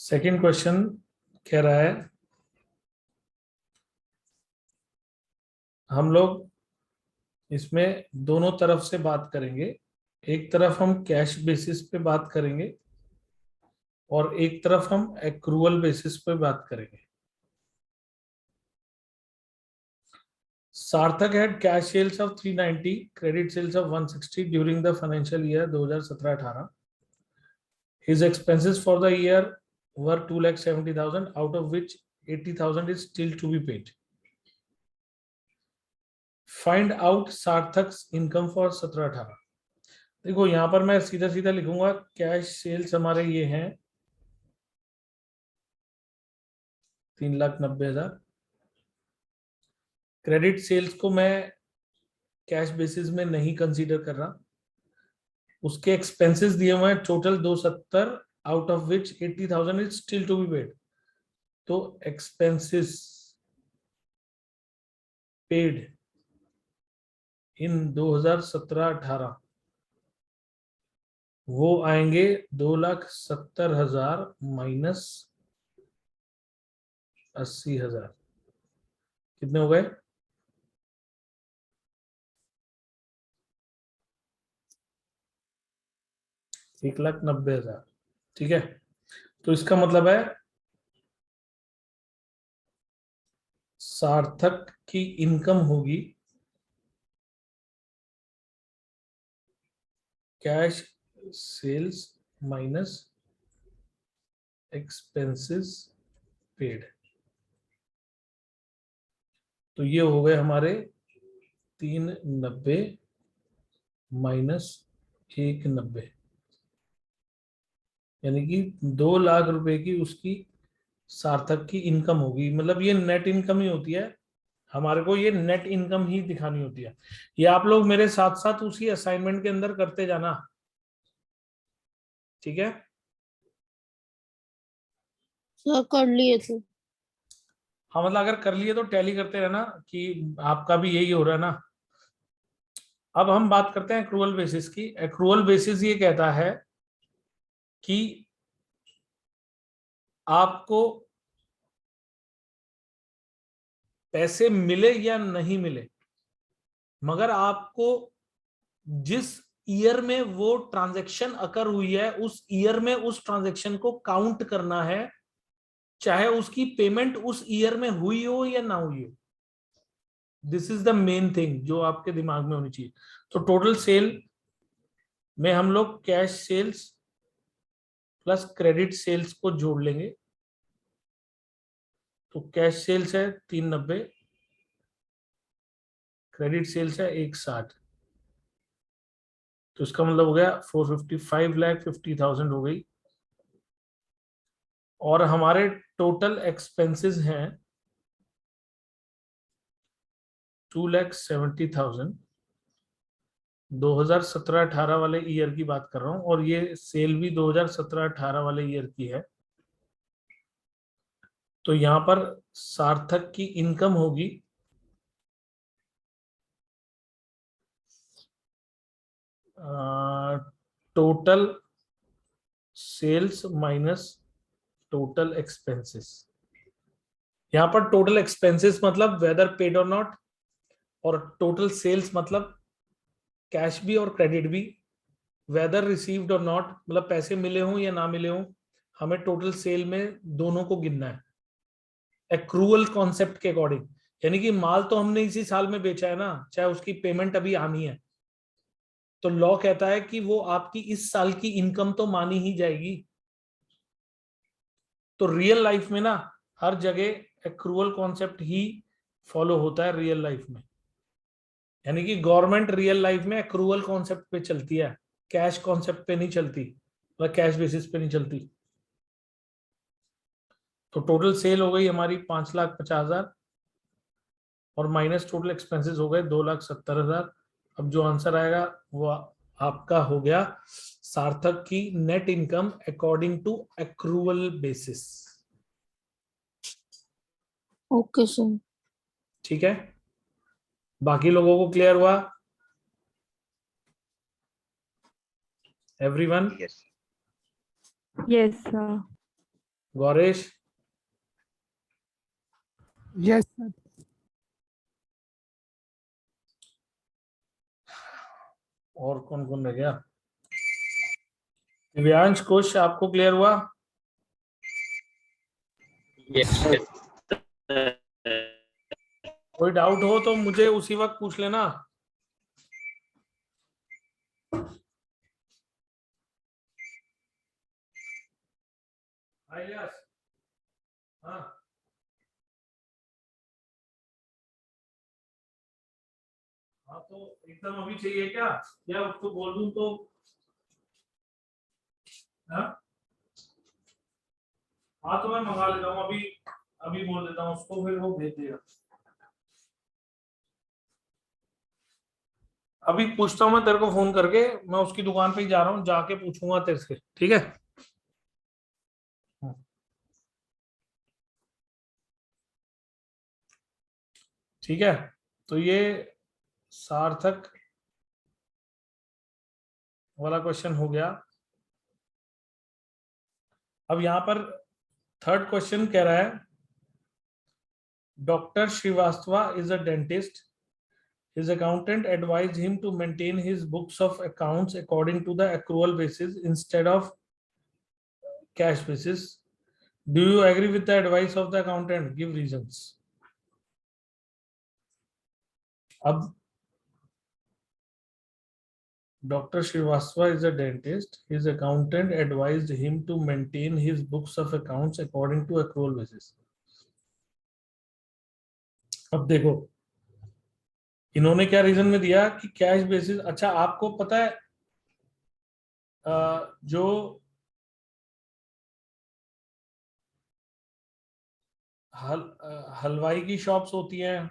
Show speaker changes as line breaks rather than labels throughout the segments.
Second question कह रहा है हम लोग इसमें दोनों तरफ से बात करेंगे। एक तरफ हम कैश बेसिस पे बात करेंगे और एक तरफ हम एक्रूअल बेसिस पे बात करेंगे। सार्थक had cash sales of 390, credit sales of 160 during the financial year 2017-18. His expenses for the year were 2,70,000, out of which 80,000 is still to be paid. Find out सार्थक's income for 17-18. देखो यहां पर मैं सीधा सीधा लिखूंगा कैश सेल्स हमारे ये हैं 3,90,000। क्रेडिट सेल्स को मैं कैश बेसिस में नहीं कंसीडर कर रहा। उसके एक्सपेंसेस दिए हुए हैं total 270, out of which 80,000 is still to be paid. तो एक्सपेंसेस पेड इन 2017-18 वो आएंगे 2,70,000 माइनस 80,000। कितने हो गए? 1,90,000। ठीक है, तो इसका मतलब है सार्थक की इनकम होगी cash sales minus expenses paid. तो ये हो गए हमारे 390 माइनस 190, यानी कि 2 लाख रुपए की उसकी सार्थक की इनकम होगी। मतलब ये नेट इनकम ही होती है, हमारे को ये नेट इनकम ही दिखानी होती है। ये आप लोग मेरे साथ साथ उसी असाइनमेंट के अंदर करते जाना, ठीक है?
सर कर लिए थे।
हाँ, मतलब अगर कर लिए तो टैली करते रहना कि आपका भी यही हो रहा है ना। अब हम बात करते हैं एक्रूअल बेसिस की। एक्रूअल बेसिस ये कहता है कि आपको पैसे मिले या नहीं मिले, मगर आपको जिस ईयर में वो ट्रांजैक्शन अकर हुई है उस ईयर में उस ट्रांजैक्शन को काउंट करना है, चाहे उसकी पेमेंट उस ईयर में हुई हो या ना हुई हो। This is the main thing जो आपके दिमाग में होनी चाहिए। तो टोटल सेल में हम लोग cash sales plus credit sales को जोड़ लेंगे। तो कैश सेल्स है 390, क्रेडिट सेल्स है 160, तो इसका मतलब हो गया 455,50,000 हो गई। और हमारे टोटल एक्सपेंसेस हैं 2,70,000। 2017-18 वाले ईयर की बात कर रहा हूं और ये सेल भी 2017-18 वाले ईयर की है। तो यहां पर सार्थक की इनकम होगी total sales minus total expenses. यहां पर टोटल एक्सपेंसेस मतलब वेदर पेड और नॉट, और टोटल सेल्स मतलब कैश भी और क्रेडिट भी, वेदर रिसीव्ड और नॉट मतलब पैसे मिले हों या ना मिले हों, हमें टोटल सेल में दोनों को गिनना है एक्रूअल कॉन्सेप्ट के अकॉर्डिंग। यानी कि माल तो हमने इसी साल में बेचा है ना, चाहे उसकी पेमेंट अभी आनी है, तो लॉ कहता है कि वो आपकी इस साल की इनकम तो मानी ही जाएगी। तो रियल लाइफ में ना हर जगह एक्रूअल कॉन्सेप्ट ही फॉलो होता है रियल लाइफ में। यानी कि गवर्नमेंट रियल लाइफ में एक्रूअल कॉन्सेप्ट पे चलती है, कैश कॉन्सेप्ट पे नहीं चलती, मतलब कैश बेसिस पे नहीं चलती। तो टोटल सेल हो गई हमारी 5,50,000 और माइनस टोटल एक्सपेंसेस हो गए 2,70,000। अब जो आंसर आएगा वो आपका हो गया सार्थक की net income according to accrual basis.
Okay sir.
ठीक है, बाकी लोगों को क्लियर हुआ? Everyone?
Yes.
Yes, sir.
Gauresh,
yes sir.
और कौन कौन रह गया? दिव्यांश, कुछ आपको क्लियर हुआ? कोई डाउट हो तो मुझे उसी वक्त पूछ लेना। यस, हाँ हाँ, तो एकदम अभी चाहिए क्या, या उसको बोल दूं तो? हाँ हाँ, तो मैं मंगा लेता हूँ अभी, अभी बोल देता हूँ उसको, फिर वो भेज देगा। अभी पूछता हूँ मैं तेरे को फोन करके, मैं उसकी दुकान पे ही जा रहा हूँ, जाके पूछूंगा तेरे से, ठीक है? ठीक है, तो ये सार्थक वाला क्वेश्चन हो गया। अब यहाँ पर थर्ड क्वेश्चन कह रहा है, doctor Srivastava is a dentist, his accountant advised him to maintain his books of accounts according to the accrual basis instead of cash basis. Do you agree with the advice of the accountant? Give reasons. अब Dr. Srivastava is a dentist. His accountant advised him to maintain his books of accounts according to accrual basis. अब देखो, इन्होंने क्या reason में दिया कि cash basis. अच्छा, आपको पता है जो हलवाई की शॉप्स होती हैं,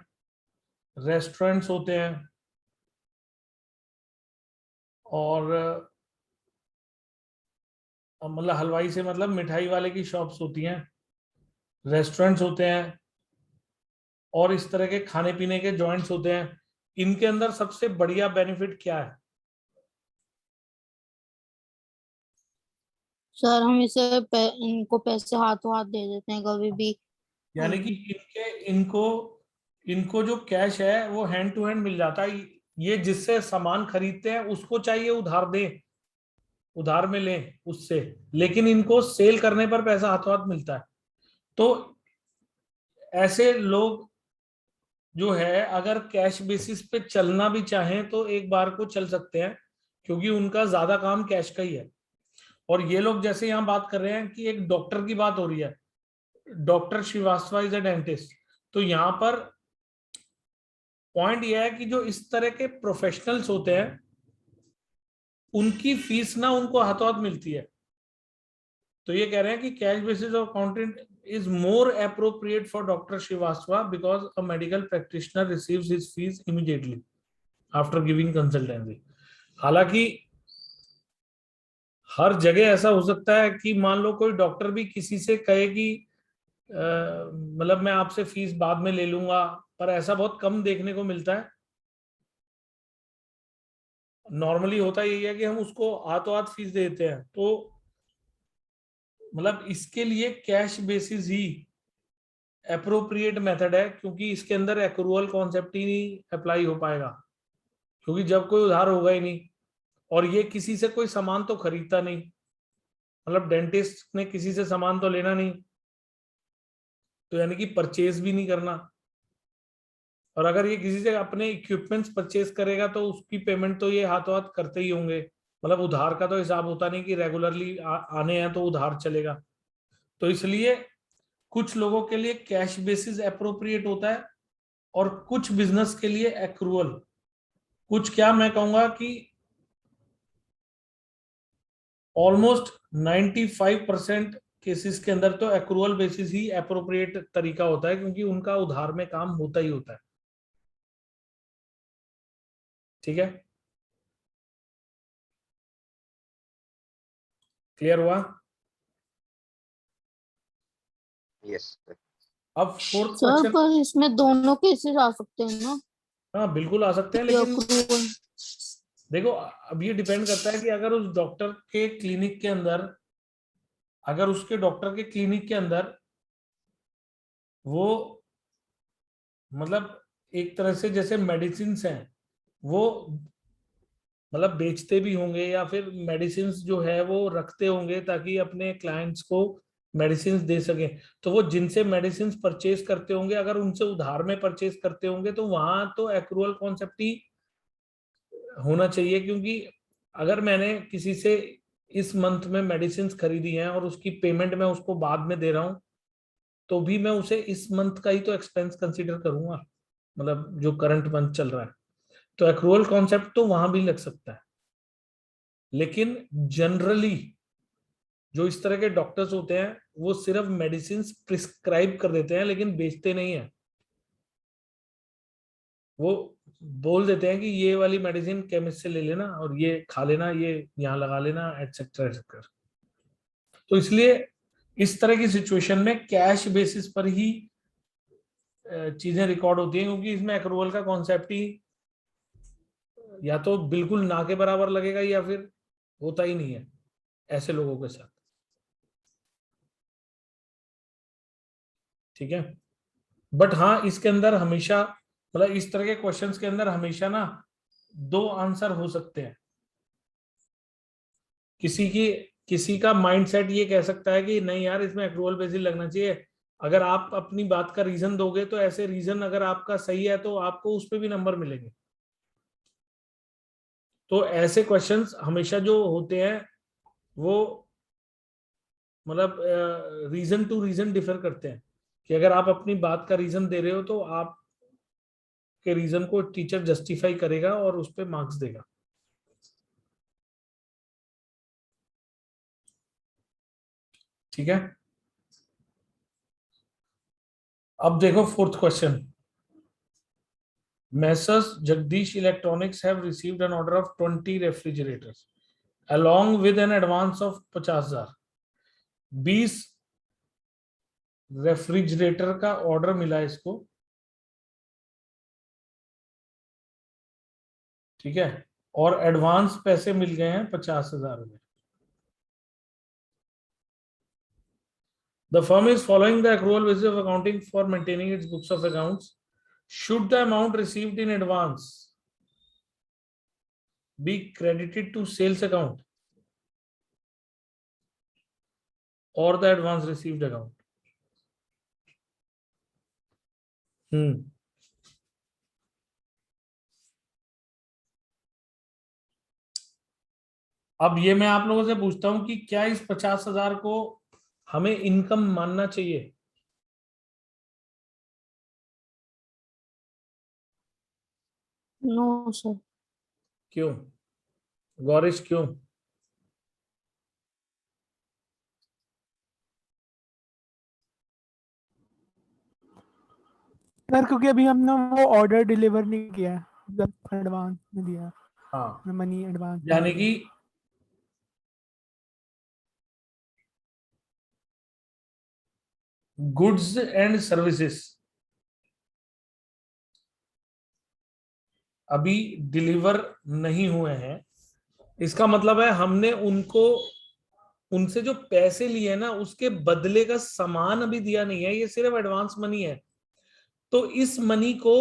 रेस्टोरेंट्स होते हैं, और मतलब हलवाई से मतलब मिठाई वाले की शॉप्स होती हैं, रेस्टोरेंट्स होते हैं, और इस तरह के खाने पीने के जॉइंट्स होते हैं। इनके अंदर सबसे बढ़िया बेनिफिट क्या है?
सर हम इनको पैसे हाथों हाथ दे देते हैं कभी भी।
यानी कि इनको इनको जो कैश है वो हैंड टू हैंड मिल जाता है। ये जिससे सामान खरीदते हैं उसको चाहिए उधार दें, उधार में लें उससे, लेकिन इनको सेल करने पर पैसा हाथों हाथ मिलता है। तो ऐसे लोग जो है, अगर कैश बेसिस पे चलना भी चाहें तो एक बार को चल सकते हैं, क्योंकि उनका ज्यादा काम कैश का ही है। और ये लोग जैसे यहाँ बात कर रहे हैं कि एक डॉक्टर की बात हो रही है, doctor Srivastava is a dentist, तो यहाँ पर पॉइंट यह है कि जो इस तरह के प्रोफेशनल्स होते हैं उनकी फीस ना उनको हाथों हाथ मिलती है। तो ये कह रहे हैं कि cash basis of accountant is more appropriate for Dr. Srivastava because a medical practitioner receives his fees immediately after giving consultancy. हालांकि हर जगह ऐसा हो सकता है कि मान लो कोई डॉक्टर भी किसी से कहे कि मतलब मैं आपसे फीस बाद में ले लूंगा, पर ऐसा बहुत कम देखने को मिलता है। नॉर्मली होता यही है कि हम उसको हाथों हाथ फीस देते हैं। तो मतलब इसके लिए कैश बेसिस ही अप्रोप्रिएट मेथड है, क्योंकि इसके अंदर एक्रूअल कॉन्सेप्ट ही नहीं अप्लाई हो पाएगा, क्योंकि जब कोई उधार होगा ही नहीं, और ये किसी से कोई सामान तो खरीदता नहीं, मतलब डेंटिस्ट ने किसी से सामान तो लेना नहीं, तो यानी कि परचेज भी नहीं करना। और अगर ये किसी से अपने इक्विपमेंट्स परचेज करेगा तो उसकी पेमेंट तो ये हाथों हाथ करते ही होंगे। मतलब उधार का तो हिसाब होता नहीं कि रेगुलरली आने हैं तो उधार चलेगा। तो इसलिए कुछ लोगों के लिए कैश बेसिस अप्रोप्रिएट होता है, और कुछ बिजनेस के लिए एक्रूअल, कुछ क्या मैं कहूंगा कि ऑलमोस्ट 95% केसेस के अंदर तो एक्रूअल बेसिस ही अप्रोप्रिएट तरीका होता है, क्योंकि उनका उधार में काम होता ही होता है। ठीक है, क्लियर हुआ?
Yes sir.
अब फोर्थ
सर
क्वेश्चन।
पर इसमें दोनों केसेस आ सकते हैं ना,
हाँ बिल्कुल आ सकते हैं,
या
लेकिन
accrual?
देखो अब ये डिपेंड करता है कि अगर उस डॉक्टर के क्लिनिक के अंदर अगर उसके डॉक्टर के क्लिनिक के अंदर वो मतलब एक तरह से जैसे मेडिसिन हैं वो मतलब बेचते भी होंगे या फिर मेडिसिन जो है वो रखते होंगे ताकि अपने क्लाइंट्स को मेडिसिन दे सके, तो वो जिनसे मेडिसिन परचेज करते होंगे अगर उनसे उधार में परचेज करते होंगे तो वहां तो एक्रूअल कॉन्सेप्ट ही होना चाहिए, क्योंकि अगर मैंने किसी से इस मंथ में मेडिसिन खरीदी हैं और उसकी पेमेंट मैं उसको बाद में दे रहा हूं तो भी मैं उसे इस मंथ का ही तो एक्सपेंस कंसीडर करूंगा, मतलब जो करंट मंथ चल रहा है। तो एक्रूअल कॉन्सेप्ट तो वहां भी लग सकता है, लेकिन जनरली जो इस तरह के डॉक्टर्स होते हैं वो सिर्फ मेडिसिन प्रिस्क्राइब कर देते हैं लेकिन बेचते नहीं है। वो बोल देते हैं कि ये वाली मेडिसिन केमिस्ट से ले लेना और ये खा लेना, ये यहाँ लगा लेना, एटसेट्रा एटसेट्रा। तो इसलिए इस तरह की सिचुएशन में कैश बेसिस पर ही चीजें रिकॉर्ड होती हैं, क्योंकि इसमें एक्रूवल का कॉन्सेप्ट ही या तो बिल्कुल ना के बराबर लगेगा या फिर होता ही नहीं है ऐसे लोगों के साथ। ठीक है, बट हाँ इसके अंदर हमेशा मतलब इस तरह के क्वेश्चंस के अंदर हमेशा ना दो आंसर हो सकते हैं। किसी का माइंडसेट ये कह सकता है कि नहीं यार इसमें एक्रूवल बेसिस लगना चाहिए, अगर आप अपनी बात का रीजन दोगे तो ऐसे रीजन अगर आपका सही है तो आपको उस पर भी नंबर मिलेंगे। तो ऐसे क्वेश्चंस हमेशा जो होते हैं वो मतलब रीजन टू रीजन डिफर करते हैं, कि अगर आप अपनी बात का रीजन दे रहे हो तो आप के रीजन को टीचर जस्टिफाई करेगा और उस पर मार्क्स देगा। ठीक है, अब देखो fourth question. Messrs Jagdish Electronics have received an order of 20 refrigerators along with an advance of 50,000। 20 refrigerator का ऑर्डर मिला इसको, ठीक है, और एडवांस पैसे मिल गए हैं 50,000 में। The firm is following the accrual basis of accounting for maintaining its books of accounts. Should the amount received in advance be credited to sales account or the advance received account? अब ये मैं आप लोगों से पूछता हूं कि क्या इस 50,000 को हमें इनकम मानना चाहिए?
No sir.
क्यों गौरिश, क्यों?
सर क्योंकि अभी हमने वो ऑर्डर डिलीवर नहीं किया है, जब एडवांस में दिया,
हाँ,
मनी एडवांस
यानी कि गुड्स एंड सर्विसेज अभी डिलीवर नहीं हुए हैं, इसका मतलब है हमने उनसे जो पैसे लिए ना उसके बदले का सामान अभी दिया नहीं है, ये सिर्फ एडवांस मनी है। तो इस मनी को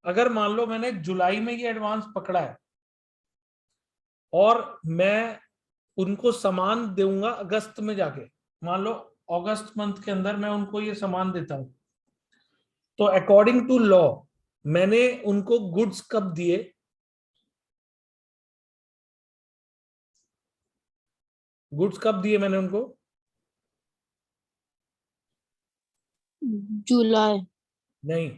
अगर मान लो मैंने जुलाई में ये एडवांस पकड़ा है और मैं उनको सामान दूंगा अगस्त में जाके, मान लो अगस्त मंथ के अंदर मैं उनको ये सामान देता हूं, तो अकॉर्डिंग टू लॉ मैंने उनको गुड्स कब दिए? गुड्स कब दिए मैंने उनको?
जुलाई।
नहीं,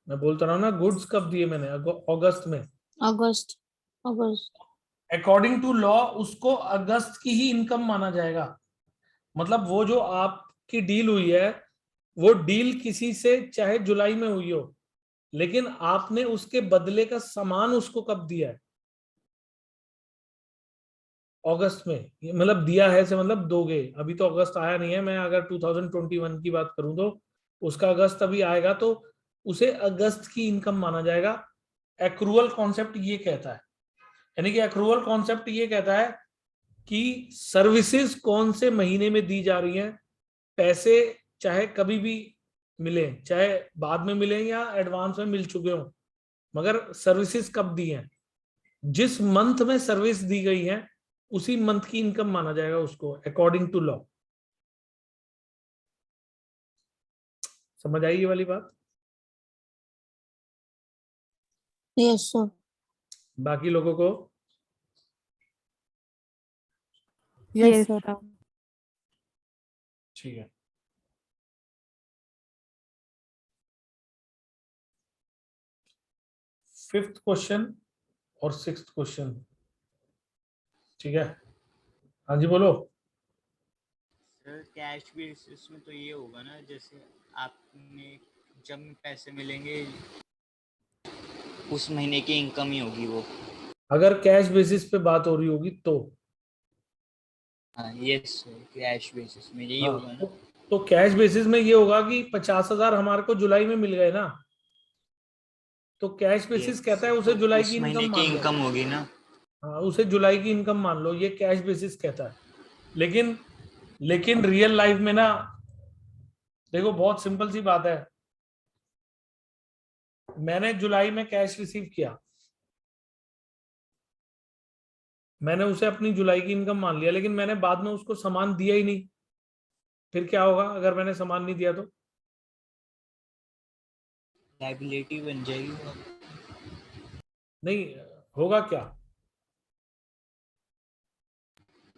मैं बोलता रहा हूं ना गुड्स कब दिए मैंने? अगस्त में।
अगस्त। अगस्त।
अकॉर्डिंग टू लॉ उसको अगस्त की ही इनकम माना जाएगा। मतलब वो जो आपकी डील हुई है वो डील किसी से चाहे जुलाई में हुई हो, लेकिन आपने उसके बदले का सामान उसको कब दिया है? अगस्त में। मतलब दिया है से मतलब दोगे, अभी तो अगस्त आया नहीं है, मैं अगर 2021 की बात करूं तो उसका अगस्त अभी आएगा तो उसे अगस्त की इनकम माना जाएगा। एक्रूअल कॉन्सेप्ट ये कहता है, यानी कि एक्रूअल कॉन्सेप्ट ये कहता है कि सर्विसेज कौन से महीने में दी जा रही हैं, पैसे चाहे कभी भी मिले, चाहे बाद में मिले या एडवांस में मिल चुके हो, मगर सर्विसेज कब दी हैं, जिस मंथ में सर्विस दी गई है उसी मंथ की इनकम माना जाएगा उसको, अकॉर्डिंग टू लॉ। समझ आई ये वाली बात?
Yes sir.
बाकी लोगों को?
Yes sir.
ठीक है। फिफ्थ क्वेश्चन और सिक्स्थ क्वेश्चन, ठीक है? हाँ जी बोलो।
सर कैश बेसिस में तो ये होगा ना, जैसे आपने जब पैसे मिलेंगे उस महीने की इनकम ही होगी वो।
अगर कैश बेसिस पे बात हो रही होगी तो
हाँ यस सर, कैश बेसिस में यही
हाँ,
होगा ना।
तो कैश बेसिस में ये होगा कि 50,000 हमारे को जुलाई में मिल गए ना, तो कैश बेसिस
Yes,
कहता है उसे
तो
जुलाई
उस
की
महीने
इनकम
की
मान लो।
इनकम होगी ना।
हाँ, उसे जुलाई की इनकम मान लो, ये कैश बेसिस कहता है। लेकिन लेकिन रियल लाइफ में ना, देखो बहुत सिंपल सी बात है, मैंने जुलाई में कैश रिसीव किया, मैंने उसे अपनी जुलाई की इनकम मान लिया, लेकिन मैंने बाद में उसको सामान दिया ही नहीं, फिर क्या होगा अगर मैंने सामान नहीं दिया तो?
लाइबिलिटी बन जाएगी वो।
नहीं होगा क्या?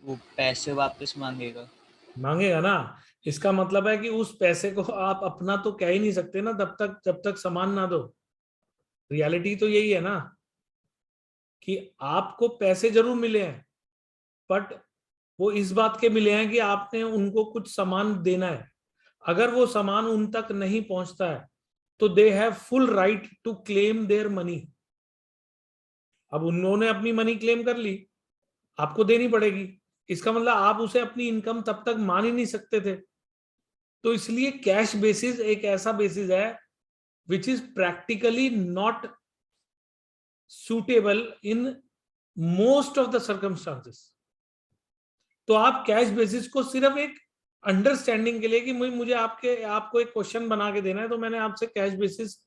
वो पैसे वापस मांगेगा।
मांगेगा ना। इसका मतलब है कि उस पैसे को आप अपना तो कह ही नहीं सकते ना तब तक जब तक सामान ना दो। रियलिटी तो यही है ना कि आपको पैसे जरूर मिले हैं, बट वो इस बात के मिले हैं कि आपने उनको कुछ सामान देना है। अगर वो सामान उन तक नहीं पहुंचता है तो they have full right to claim their money. अब उन्होंने अपनी मनी क्लेम कर ली, आपको देनी पड़ेगी। इसका मतलब आप उसे अपनी इनकम तब तक मान ही नहीं सकते थे। तो इसलिए कैश बेसिस एक ऐसा बेसिस है which is practically not suitable in most of the circumstances। तो आप कैश बेसिस को सिर्फ एक अंडरस्टैंडिंग के लिए कि मुझे आपको एक क्वेश्चन बना के देना है तो मैंने आपसे कैश बेसिस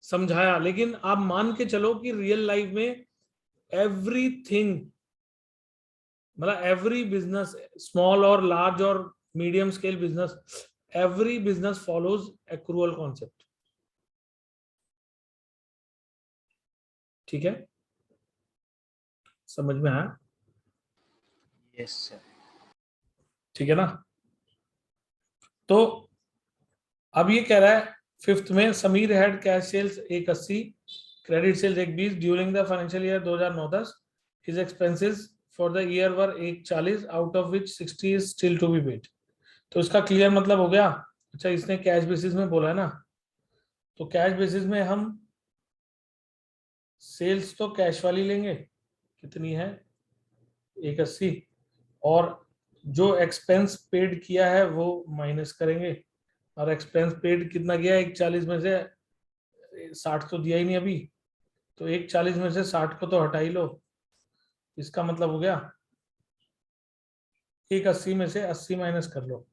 समझाया, लेकिन आप मान के चलो कि रियल लाइफ में एवरीथिंग, मतलब एवरी बिजनेस, स्मॉल और लार्ज और medium scale business, every business follows accrual concept. ठीक है, समझ में आया?
Yes sir.
ठीक है ना? तो अब ये कह रहा है फिफ्थ में, Sameer had cash sales 180, credit sales 120 during the financial year 2009-10। His expenses for the year were 140, out of which 60 is still to be paid. तो इसका क्लियर मतलब हो गया। अच्छा, इसने कैश बेसिस में बोला है ना, तो कैश बेसिस में हम सेल्स तो कैश वाली लेंगे, कितनी है 180, और जो एक्सपेंस पेड किया है वो माइनस करेंगे। और एक्सपेंस पेड कितना किया है 140 में से, 60 तो दिया ही नहीं अभी, तो 140 में से 60 को तो हटा ही लो। इसका मतलब हो गया 180 में से 80 माइनस कर लो।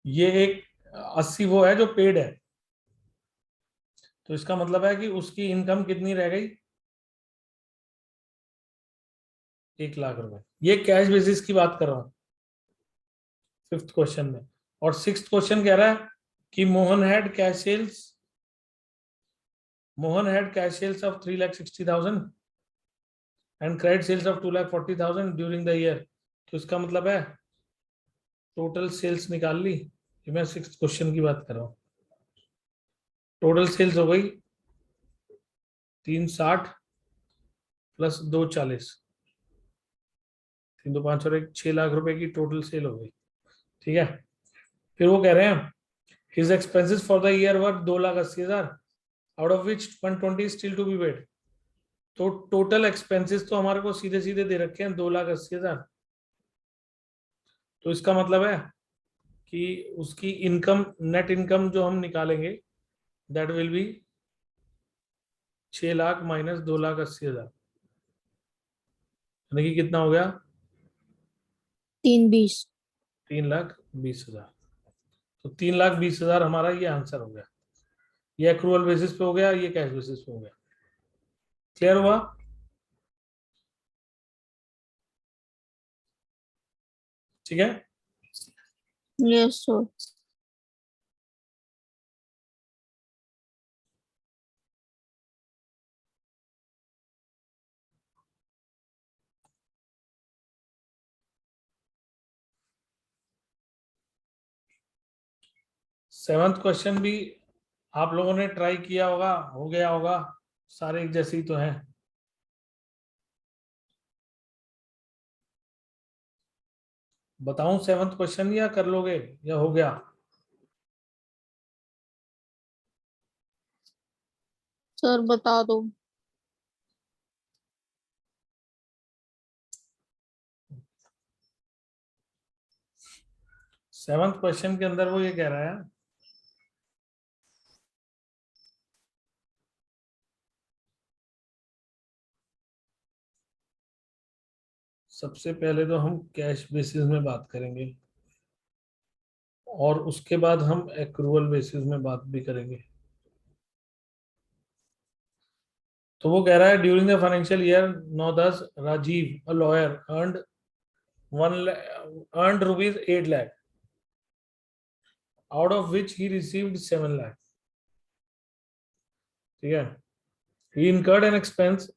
ये एक 80 वो है जो पेड है, तो इसका मतलब है कि उसकी इनकम कितनी रह गई, 1,00,000 रुपए। ये कैश बेसिस की बात कर रहा हूं फिफ्थ क्वेश्चन में। और सिक्स्थ क्वेश्चन कह रहा है कि Mohan had cash sales of 3,60,000 and credit sales of 2,40,000 during the year. तो इसका मतलब है टोटल सेल्स निकाल ली, ये मैं सिक्स्थ क्वेश्चन की बात कर रहा हूं। टोटल सेल्स हो गई 360 प्लस 240, 3 2 5 और 1 6 लाख रुपए की टोटल सेल हो गई। ठीक है, फिर वो कह रहे हैं his expenses for the year were 2,80,000, out of which 120 still to be paid. तो टोटल एक्सपेंसेस तो हमारे को सीधे सीधे दे रखे हैं 2,80,000। तो इसका मतलब है कि उसकी इनकम, नेट इनकम जो हम निकालेंगे that will be 6 lakh minus 2,80,000। यानी कि कितना हो गया?
320।
3,20,000। तो 3,20,000 हमारा ये आंसर हो गया। ये एक्रूअल बेसिस पे हो गया, ये कैश बेसिस पे हो गया। क्लियर हुआ? ठीक है।
Yes sir.
सेवंथ क्वेश्चन भी आप लोगों ने ट्राई किया होगा, हो गया होगा, सारे एक जैसे ही तो हैं। बताऊं सेवंथ क्वेश्चन या कर लोगे, या हो गया?
सर बता दो।
सेवंथ क्वेश्चन के अंदर वो ये कह रहा है, सबसे पहले तो हम कैश बेसिस में बात करेंगे और उसके बाद हम एक्रूअल बेसिस में बात भी करेंगे। तो वो कह रहा है during the financial year 9-10 Rajeev a lawyer earned rupees 8 lakh, out of which he received 7 lakh. ठीक है। he incurred an expense,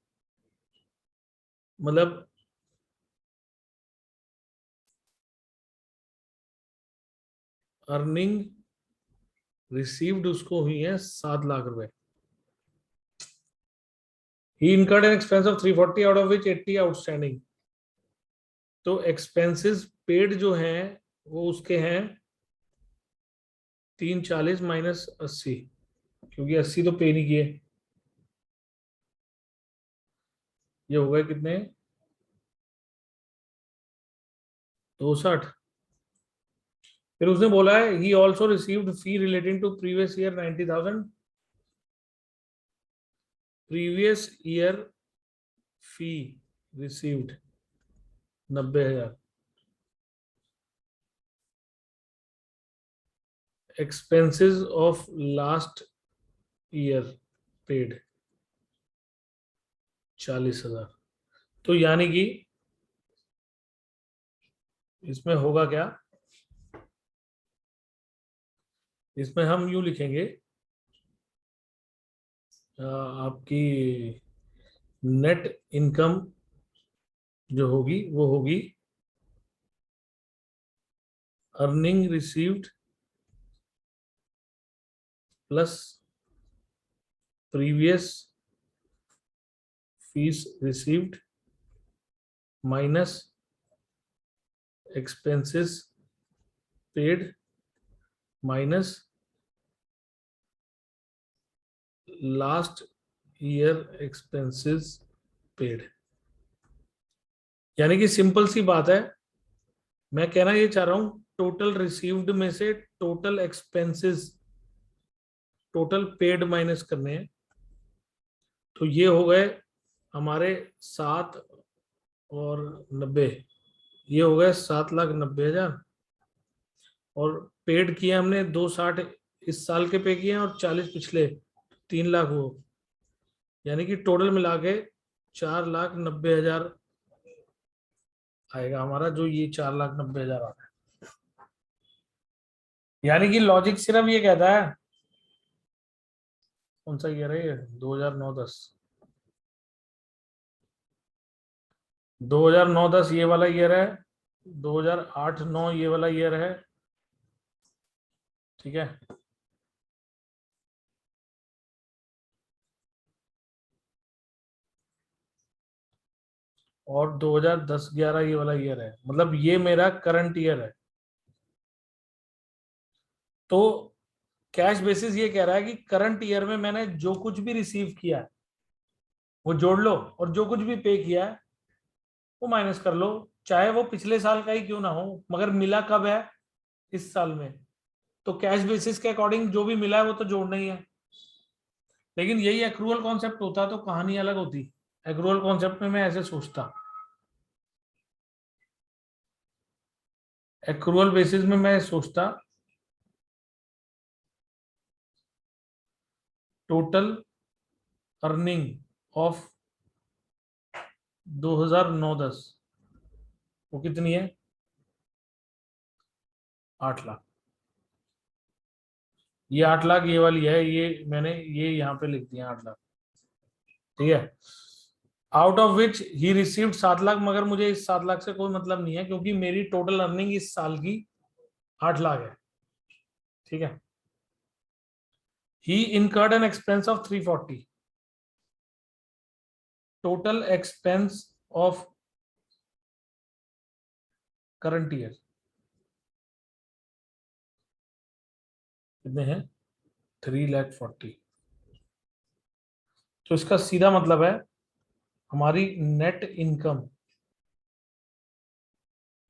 मतलब अर्निंग रिसीव्ड उसको हुई है 7 लाख रुपए। he incurred an expense of 340, out of which 80 outstanding. तो एक्सपेंसेस पेड जो हैं वो उसके हैं 340 माइनस 80, क्योंकि 80 तो पे नहीं किए। ये हो गए कितने? 260। फिर उसने बोला है he also received fee relating to previous year 90,000। Previous year fee received 90,000। Expenses of last year paid 40,000। तो यानी कि इसमें होगा क्या? इसमें हम यूं लिखेंगे, आपकी नेट इनकम जो होगी वो होगी earning received plus previous fees received minus expenses paid minus last year expenses paid. यानी कि सिंपल सी बात है, मैं कहना ये चाह रहा हूं टोटल रिसीव्ड में से total expenses, total paid minus करने हैं। तो ये हो गए हमारे 7 और 90, ये हो गए 7,90,000। और पेड किए हमने 260 इस साल के पे किए हैं और 40 पिछले, 3 लाख वो, यानी कि टोटल मिला के 4,90,000 आएगा हमारा, जो ये 4,90,000 आ रहा है। यानी कि लॉजिक सिर्फ ये कहता है, कौन सा ईयर है ये? 2009-10। 2009-10 ये वाला ईयर है, 2008-9 ये वाला ईयर है। ठीक है। और 2010-11 ये वाला ईयर है, मतलब ये मेरा करंट ईयर है। तो कैश बेसिस ये कह रहा है कि करंट ईयर में मैंने जो कुछ भी रिसीव किया है वो जोड़ लो, और जो कुछ भी पे किया है वो माइनस कर लो, चाहे वो पिछले साल का ही क्यों ना हो, मगर मिला कब है? इस साल में। तो कैश बेसिस के अकॉर्डिंग जो भी मिला है वो तो जोड़ना ही है। लेकिन यही एक्रूअल कॉन्सेप्ट होता तो कहानी अलग होती। एक्रूअल कॉन्सेप्ट में मैं ऐसे सोचता एक्रूअल बेसिस में मैं सोचता टोटल अर्निंग ऑफ 2009-10 वो कितनी है? 8 लाख। ये 8 लाख ये वाली है, ये मैंने ये यहाँ पे लिख दिया 8 लाख, ठीक है। Out of which he received 7 lakh, मगर मुझे इस 7 लाख से कोई मतलब नहीं है क्योंकि मेरी टोटल अर्निंग इस साल की 8 लाख है, ठीक है। He incurred an expense of 340, total expense of current year कितने हैं? 340,000। तो इसका सीधा मतलब है हमारी नेट इनकम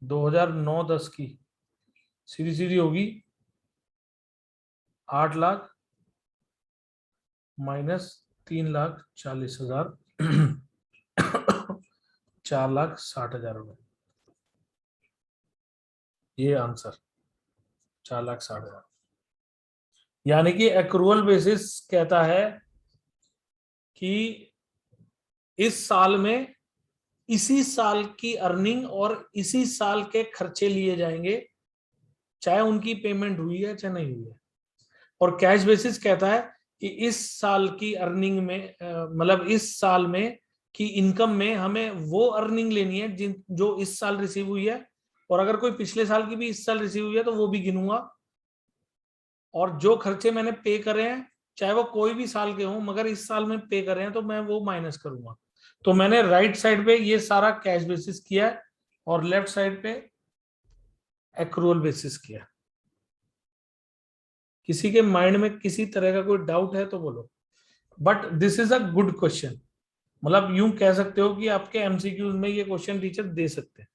2009-10 की सीधी सीधी होगी 8 लाख माइनस 3,40,000 4,60,000 रुपए। ये आंसर 4,60,000। यानी कि एक्रूअल बेसिस कहता है कि इस साल में इसी साल की अर्निंग और इसी साल के खर्चे लिए जाएंगे, चाहे उनकी पेमेंट हुई है चाहे नहीं हुई है। और कैश बेसिस कहता है कि इस साल की अर्निंग में मतलब इस साल में की इनकम में हमें वो अर्निंग लेनी है जो इस साल रिसीव हुई है, और अगर कोई पिछले साल की भी इस साल रिसीव हुई है तो वो भी गिनूंगा, और जो खर्चे मैंने पे करे हैं चाहे वो कोई भी साल के हों मगर इस साल में पे करे हैं तो मैं वो माइनस करूंगा। तो मैंने राइट साइड पे ये सारा कैश बेसिस किया है और लेफ्ट साइड पे एक्रूअल बेसिस किया। किसी के माइंड में किसी तरह का कोई डाउट है तो बोलो, but this is a good question. मतलब यूं कह सकते हो कि आपके एमसीक्यूज में ये क्वेश्चन टीचर दे सकते हैं,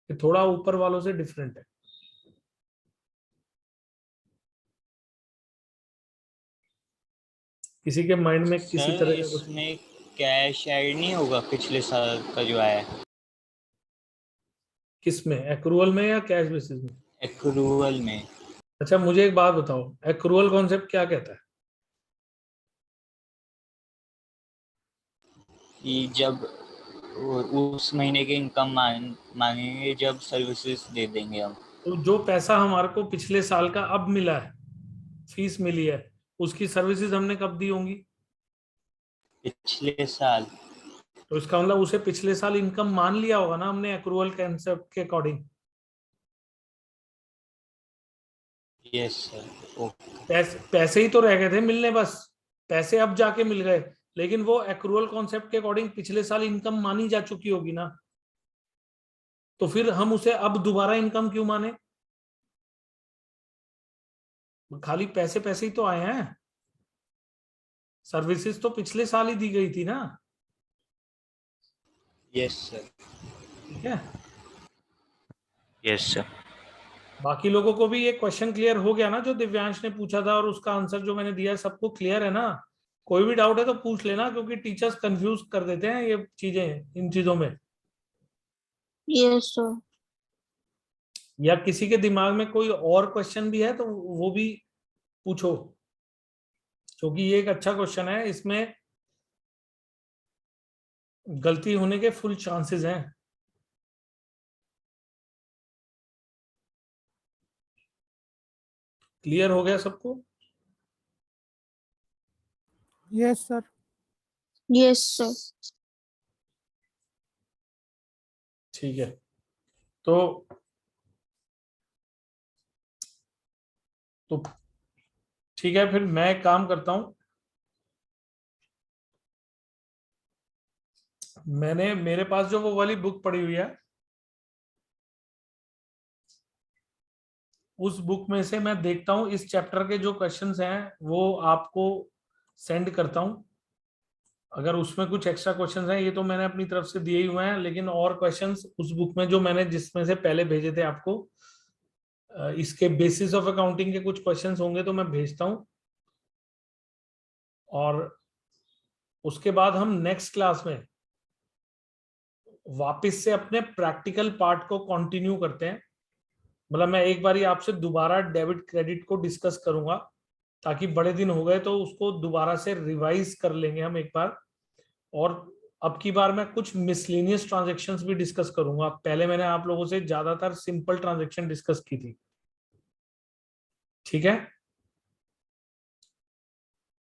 कि थोड़ा ऊपर वालों से डिफरेंट है। किसी के माइंड में किसी
सर
तरह का कुछ
इसमें कैश ऐड नहीं होगा पिछले साल का जो आया है?
किसमें, एक्रूअल में या कैश बेसिस में?
एक्रूअल में।
अच्छा मुझे एक बात बताओ, एक्रूअल कॉन्सेप्ट क्या कहता है?
कि जब उस महीने की इनकम मांगेंगे जब सर्विसेज दे देंगे हम।
तो जो पैसा हमारे को पिछले साल का अब मिला है, फीस मिली है, उसकी सर्विसेज हमने कब दी होंगी?
पिछले साल।
तो इसका मतलब उसे पिछले साल इनकम मान लिया होगा ना हमने एक्रूअल कॉन्सेप्ट के अकॉर्डिंग।
Yes sir. ओके।
पैसे ही तो रह गए थे मिलने, बस पैसे अब जाके मिल गए, लेकिन वो एक्रूअल कॉन्सेप्ट के अकॉर्डिंग पिछले साल इनकम मानी जा चुकी होगी ना, तो फिर हम उसे अब दोबारा इनकम क्यों माने? खाली पैसे पैसे ही तो आए हैं, सर्विसेज तो पिछले साल ही दी गई थी ना।
Yes sir.
ठीक है,
यस सर।
बाकी लोगों को भी ये क्वेश्चन क्लियर हो गया ना जो दिव्यांश ने पूछा था, और उसका आंसर जो मैंने दिया है सबको क्लियर है ना? कोई भी डाउट है तो पूछ लेना, क्योंकि टीचर्स कंफ्यूज कर देते हैं ये चीजें इन चीजों में।
Yes sir.
या किसी के दिमाग में कोई और क्वेश्चन भी है तो वो भी पूछो, क्योंकि ये एक अच्छा क्वेश्चन है, इसमें गलती होने के फुल चांसेस हैं। क्लियर हो गया सबको?
Yes sir.
Yes sir.
ठीक है, तो ठीक है, फिर मैं एक काम करता हूं, मैंने मेरे पास जो वो वाली बुक पड़ी हुई है, उस बुक में से मैं देखता हूं इस चैप्टर के जो क्वेश्चंस हैं वो आपको सेंड करता हूं। अगर उसमें कुछ एक्स्ट्रा क्वेश्चंस हैं, ये तो मैंने अपनी तरफ से दिए ही हुए हैं, लेकिन और क्वेश्चंस उस बुक में जो मैंने जिसमें से पहले भेजे थे आपको, इसके बेसिस ऑफ अकाउंटिंग के कुछ क्वेश्चंस होंगे तो मैं भेजता हूं। और उसके बाद हम नेक्स्ट क्लास में वापस से अपने प्रैक्टिकल पार्ट को कंटिन्यू करते हैं। मतलब मैं एक बारी आपसे दोबारा डेबिट क्रेडिट को डिस्कस करूंगा, ताकि बड़े दिन हो गए तो उसको दोबारा से रिवाइज कर लेंगे हम एक बार। और अब की बार मैं कुछ मिसलेनियस ट्रांजैक्शंस भी डिस्कस करूंगा। पहले मैंने आप लोगों से ज्यादातर सिंपल ट्रांजैक्शन डिस्कस की थी, ठीक है।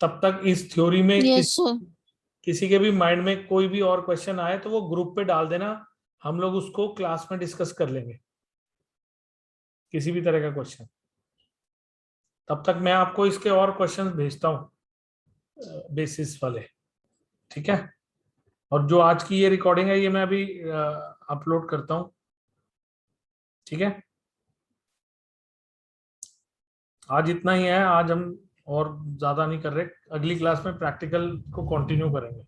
तब तक इस थ्योरी में
यस सर।
किसी के भी माइंड में कोई भी और क्वेश्चन आए तो वो ग्रुप पे डाल देना, हम लोग उसको क्लास में डिस्कस कर लेंगे, किसी भी तरह का क्वेश्चन। तब तक मैं आपको इसके और क्वेश्चंस भेजता हूँ बेसिस वाले, ठीक है। और जो आज की ये रिकॉर्डिंग है ये मैं अभी अपलोड करता हूँ, ठीक है। आज इतना ही है, आज हम और ज्यादा नहीं कर रहे। अगली क्लास में प्रैक्टिकल को कंटिन्यू करेंगे।